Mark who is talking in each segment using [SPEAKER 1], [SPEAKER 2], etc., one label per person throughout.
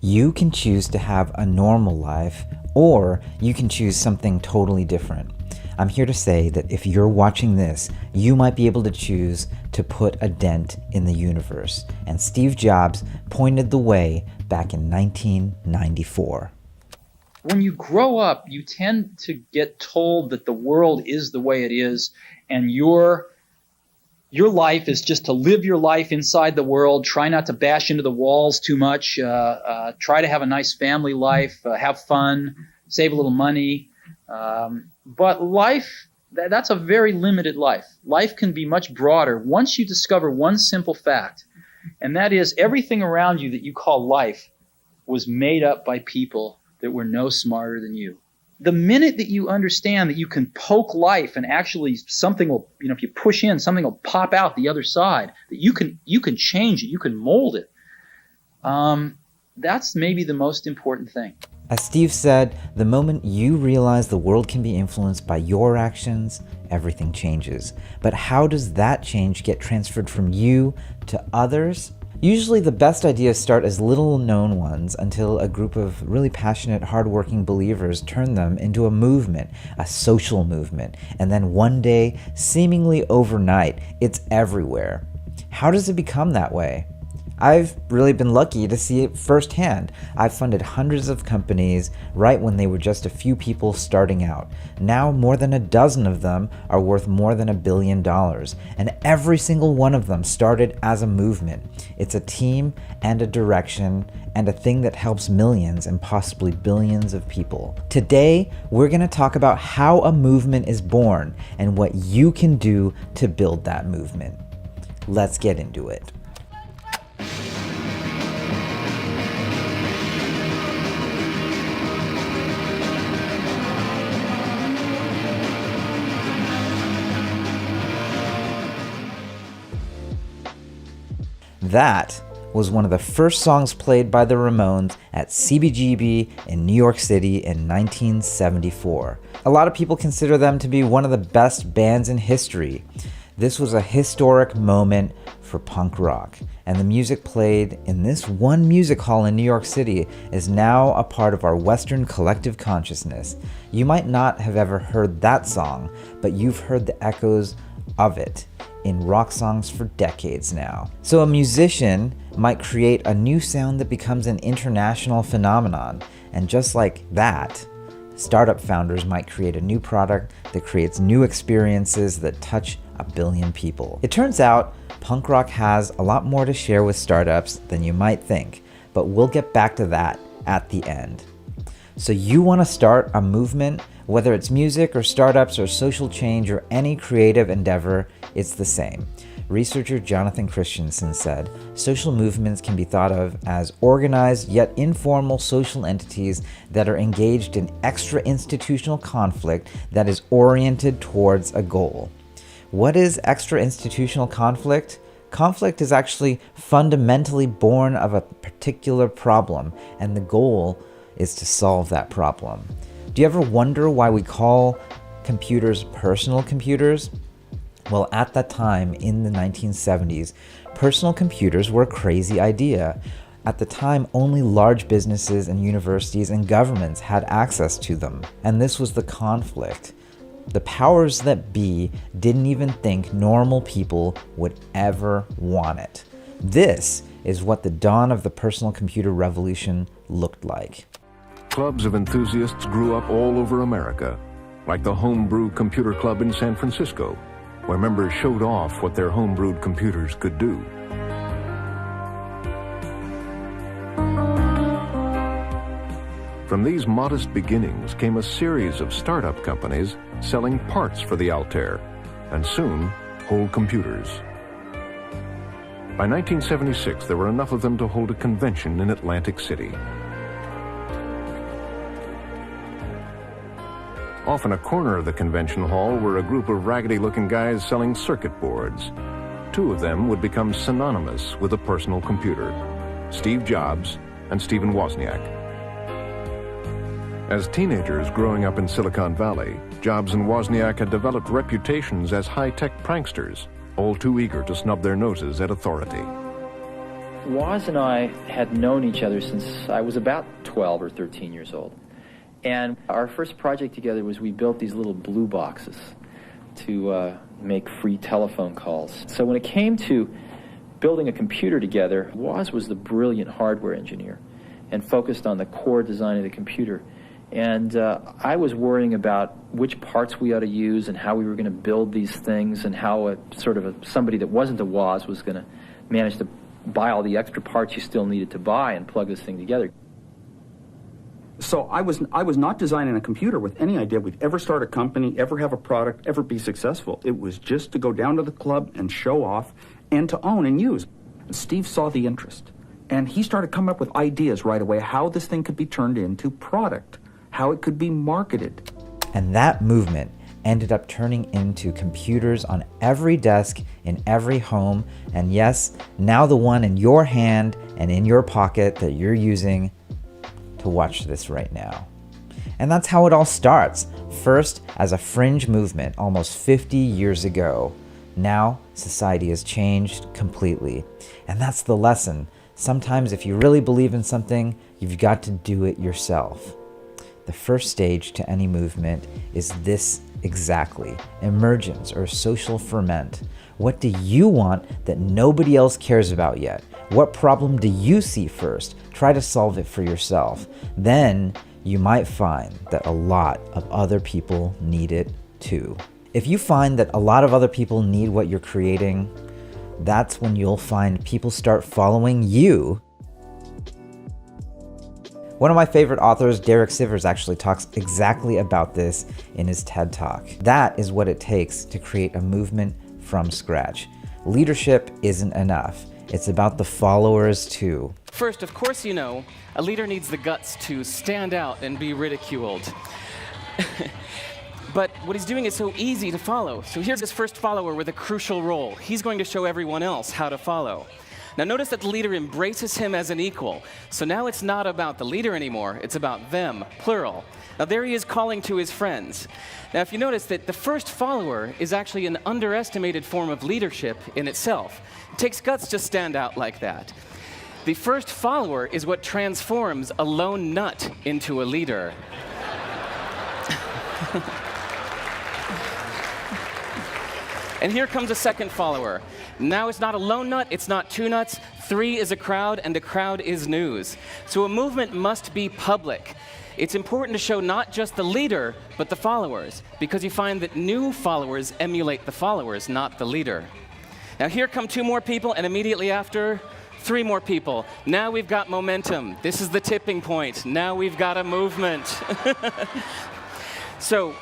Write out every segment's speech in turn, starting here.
[SPEAKER 1] You can choose to have a normal life, or you can choose something totally different. I'm here to say that if you're watching this, you might be able to choose to put a dent in the universe. And Steve Jobs pointed the way back in 1994.
[SPEAKER 2] When you grow up, you tend to get told that the world is the way it is, and your life is just to live your life inside the world, try not to bash into the walls too much, try to have a nice family life, have fun, save a little money. But life, that's a very limited life. Life can be much broader once you discover one simple fact, and that is everything around you that you call life was made up by people that were no smarter than you. The minute that you understand that you can poke life and actually something will, if you push in, something will pop out the other side, that you can change it, you can mold it, that's maybe the most important thing.
[SPEAKER 1] As Steve said, the moment you realize the world can be influenced by your actions, everything changes. But how does that change get transferred from you to others? Usually the best ideas start as little known ones until a group of really passionate, hardworking believers turn them into a movement, a social movement, and then one day, seemingly overnight, it's everywhere. How does it become that way? I've really been lucky to see it firsthand. I've funded hundreds of companies right when they were just a few people starting out. Now more than a dozen of them are worth more than $1 billion, and every single one of them started as a movement. It's a team and a direction and a thing that helps millions and possibly billions of people. Today, we're going to talk about how a movement is born and what you can do to build that movement. Let's get into it. That was one of the first songs played by the Ramones at CBGB in New York City in 1974. A lot of people consider them to be one of the best bands in history. This was a historic moment for punk rock, and the music played in this one music hall in New York City is now a part of our Western collective consciousness. You might not have ever heard that song, but you've heard the echoes of it in rock songs for decades now. So a musician might create a new sound that becomes an international phenomenon, and just like that, startup founders might create a new product that creates new experiences that touch 1 billion people. It turns out punk rock has a lot more to share with startups than you might think, but we'll get back to that at the end. So you want to start a movement? Whether it's music or startups or social change or any creative endeavor, it's the same. Researcher Jonathan Christensen said, social movements can be thought of as organized yet informal social entities that are engaged in extra-institutional conflict that is oriented towards a goal. What is extra-institutional conflict? Conflict is actually fundamentally born of a particular problem, and the goal is to solve that problem. Do you ever wonder why we call computers personal computers? Well, at that time in the 1970s, personal computers were a crazy idea. At the time, only large businesses and universities and governments had access to them, and this was the conflict. The powers that be didn't even think normal people would ever want it. This is what the dawn of the personal computer revolution looked like.
[SPEAKER 3] Clubs of enthusiasts grew up all over America, like the Homebrew Computer Club in San Francisco, where members showed off what their homebrewed computers could do. From these modest beginnings came a series of startup companies selling parts for the Altair, and soon, whole computers. By 1976, there were enough of them to hold a convention in Atlantic City. Off in a corner of the convention hall were a group of raggedy-looking guys selling circuit boards. Two of them would become synonymous with a personal computer, Steve Jobs and Stephen Wozniak. As teenagers growing up in Silicon Valley, Jobs and Wozniak had developed reputations as high-tech pranksters, all too eager to snub their noses at authority.
[SPEAKER 4] Woz and I had known each other since I was about 12 or 13 years old. And our first project together was we built these little blue boxes to make free telephone calls. So when it came to building a computer together, Woz was the brilliant hardware engineer and focused on the core design of the computer. And I was worrying about which parts we ought to use and how we were going to build these things and how somebody that wasn't a Woz was going to manage to buy all the extra parts you still needed to buy and plug this thing together.
[SPEAKER 5] So I was not designing a computer with any idea we'd ever start a company, ever have a product, ever be successful. It was just to go down to the club and show off and to own and use. Steve saw the interest, and he started coming up with ideas right away how this thing could be turned into product, how it could be marketed.
[SPEAKER 1] And that movement ended up turning into computers on every desk in every home, and yes, now the one in your hand and in your pocket that you're using to watch this right now. And that's how it all starts. First, as a fringe movement almost 50 years ago. Now, society has changed completely. And that's the lesson. Sometimes if you really believe in something, you've got to do it yourself. The first stage to any movement is this exactly: emergence or social ferment. What do you want that nobody else cares about yet? What problem do you see first? Try to solve it for yourself. Then you might find that a lot of other people need it too. If you find that a lot of other people need what you're creating, that's when you'll find people start following you. One of my favorite authors, Derek Sivers, actually talks exactly about this in his TED Talk. That is what it takes to create a movement from scratch. Leadership isn't enough. It's about the followers too.
[SPEAKER 6] First, of course, you know, a leader needs the guts to stand out and be ridiculed. But what he's doing is so easy to follow. So here's his first follower with a crucial role. He's going to show everyone else how to follow. Now notice that the leader embraces him as an equal. So now it's not about the leader anymore, it's about them, plural. Now there he is calling to his friends. Now if you notice that the first follower is actually an underestimated form of leadership in itself. It takes guts to stand out like that. The first follower is what transforms a lone nut into a leader. And here comes a second follower. Now it's not a lone nut, it's not two nuts, 3 is a crowd, and a crowd is news. So a movement must be public. It's important to show not just the leader, but the followers, because you find that new followers emulate the followers, not the leader. Now here come 2 more people, and immediately after, 3 more people. Now we've got momentum. This is the tipping point. Now we've got a movement. So,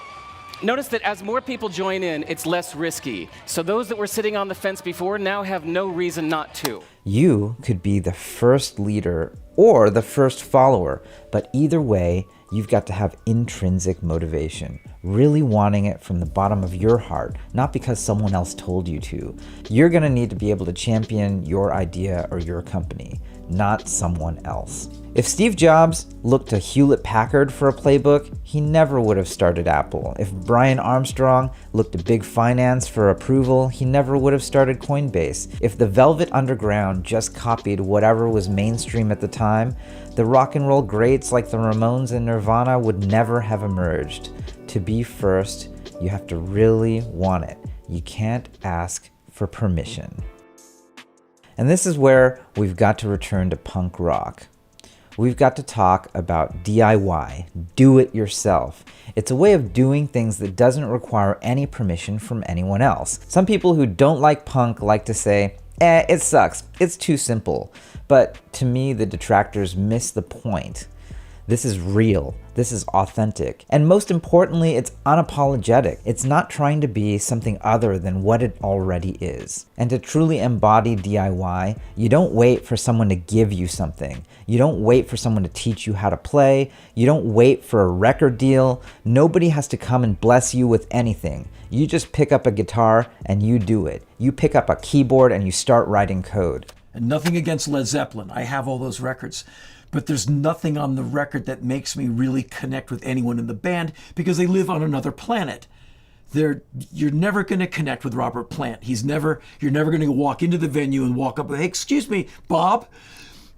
[SPEAKER 6] notice that as more people join in, it's less risky. So those that were sitting on the fence before now have no reason not to.
[SPEAKER 1] You could be the first leader or the first follower, but either way, you've got to have intrinsic motivation, really wanting it from the bottom of your heart, not because someone else told you to. You're going to need to be able to champion your idea or your company, not someone else. If Steve Jobs looked to Hewlett-Packard for a playbook, he never would have started Apple. If Brian Armstrong looked to big finance for approval, he never would have started Coinbase. If the Velvet Underground just copied whatever was mainstream at the time, the rock and roll greats like the Ramones and Nirvana would never have emerged. To be first, you have to really want it. You can't ask for permission. And this is where we've got to return to punk rock. We've got to talk about DIY, do it yourself. It's a way of doing things that doesn't require any permission from anyone else. Some people who don't like punk like to say, it sucks, it's too simple. But to me, the detractors miss the point. This is real, this is authentic, and most importantly, it's unapologetic. It's not trying to be something other than what it already is. And to truly embody DIY, you don't wait for someone to give you something. You don't wait for someone to teach you how to play. You don't wait for a record deal. Nobody has to come and bless you with anything. You just pick up a guitar and you do it. You pick up a keyboard and you start writing code.
[SPEAKER 7] And nothing against Led Zeppelin. I have all those records. But there's nothing on the record that makes me really connect with anyone in the band because they live on another planet. you're never going to connect with Robert Plant. You're never going to walk into the venue and walk up and, hey, excuse me, Bob.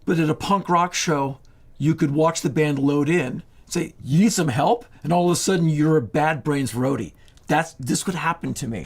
[SPEAKER 7] But at a punk rock show, you could watch the band load in, say, you need some help? And all of a sudden you're a Bad Brains roadie. This could happen to me.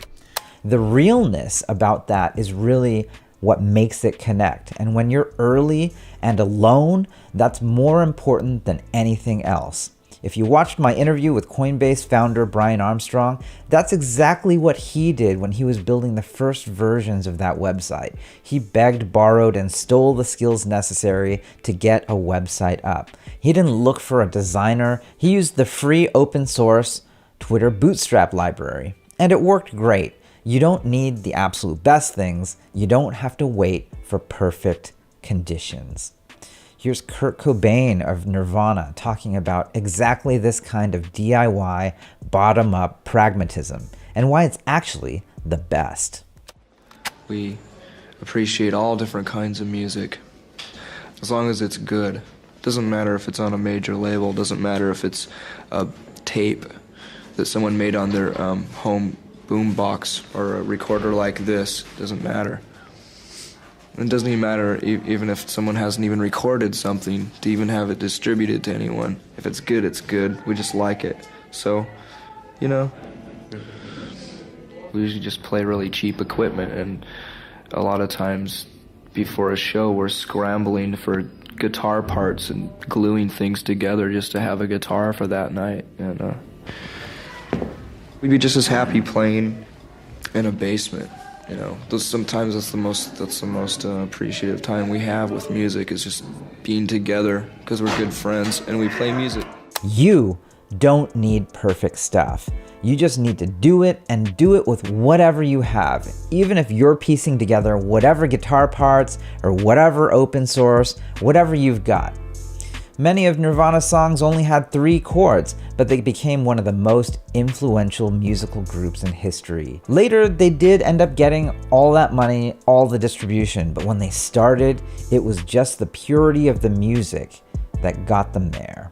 [SPEAKER 1] The realness about that is really what makes it connect. And when you're early and alone, that's more important than anything else. If you watched my interview with Coinbase founder Brian Armstrong, that's exactly what he did when he was building the first versions of that website. He begged, borrowed, and stole the skills necessary to get a website up. He didn't look for a designer. He used the free open source Twitter Bootstrap library, and it worked great. You don't need the absolute best things. You don't have to wait for perfect conditions. Here's Kurt Cobain of Nirvana talking about exactly this kind of DIY, bottom-up pragmatism and why it's actually the best.
[SPEAKER 8] We appreciate all different kinds of music, as long as it's good. Doesn't matter if it's on a major label, doesn't matter if it's a tape that someone made on their home boombox or a recorder like this, doesn't matter. It doesn't even matter even if someone hasn't even recorded something to even have it distributed to anyone. If it's good, it's good. We just like it. So, you know, we usually just play really cheap equipment, and a lot of times before a show we're scrambling for guitar parts and gluing things together just to have a guitar for that night. And we'd be just as happy playing in a basement. You know, sometimes that's the most appreciative time we have with music, is just being together because we're good friends and we play music.
[SPEAKER 1] You don't need perfect stuff. You just need to do it, and do it with whatever you have. Even if you're piecing together whatever guitar parts or whatever open source, whatever you've got. Many of Nirvana's songs only had 3 chords, but they became one of the most influential musical groups in history. Later, they did end up getting all that money, all the distribution, but when they started, it was just the purity of the music that got them there.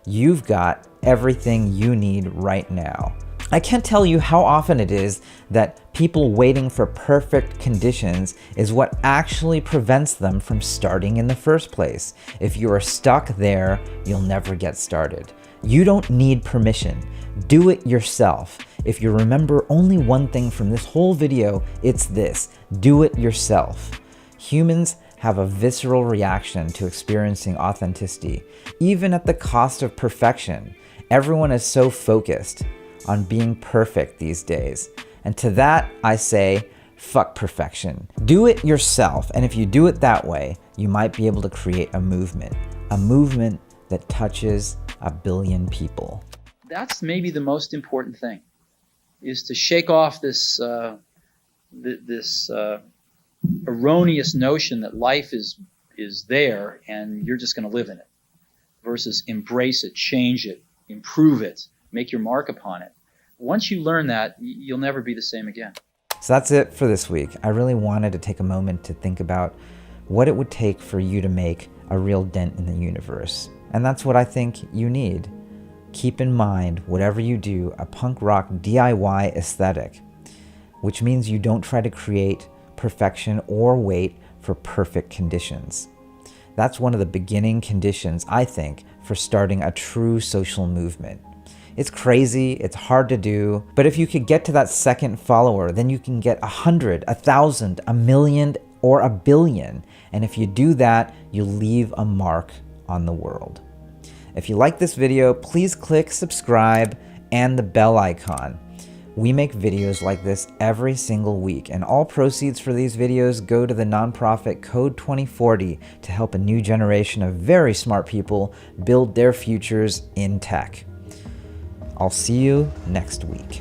[SPEAKER 1] You've got everything you need right now. I can't tell you how often it is that people waiting for perfect conditions is what actually prevents them from starting in the first place. If you are stuck there, you'll never get started. You don't need permission. Do it yourself. If you remember only one thing from this whole video, it's this: do it yourself. Humans have a visceral reaction to experiencing authenticity, even at the cost of perfection. Everyone is so focused on being perfect these days. And to that, I say, fuck perfection. Do it yourself, and if you do it that way, you might be able to create a movement that touches 1 billion people.
[SPEAKER 2] That's maybe the most important thing, is to shake off this erroneous notion that life is there and you're just going to live in it, versus embrace it, change it, improve it, make your mark upon it. Once you learn that, you'll never be the same again.
[SPEAKER 1] So that's it for this week. I really wanted to take a moment to think about what it would take for you to make a real dent in the universe. And that's what I think you need. Keep in mind, whatever you do, a punk rock DIY aesthetic, which means you don't try to create perfection or wait for perfect conditions. That's one of the beginning conditions, I think, for starting a true social movement. It's crazy, it's hard to do, but if you could get to that second follower, then you can get 100, 1,000, 1,000,000, or 1 billion. And if you do that, you'll leave a mark on the world. If you like this video, please click subscribe and the bell icon. We make videos like this every single week, and all proceeds for these videos go to the nonprofit Code 2040 to help a new generation of very smart people build their futures in tech. I'll see you next week.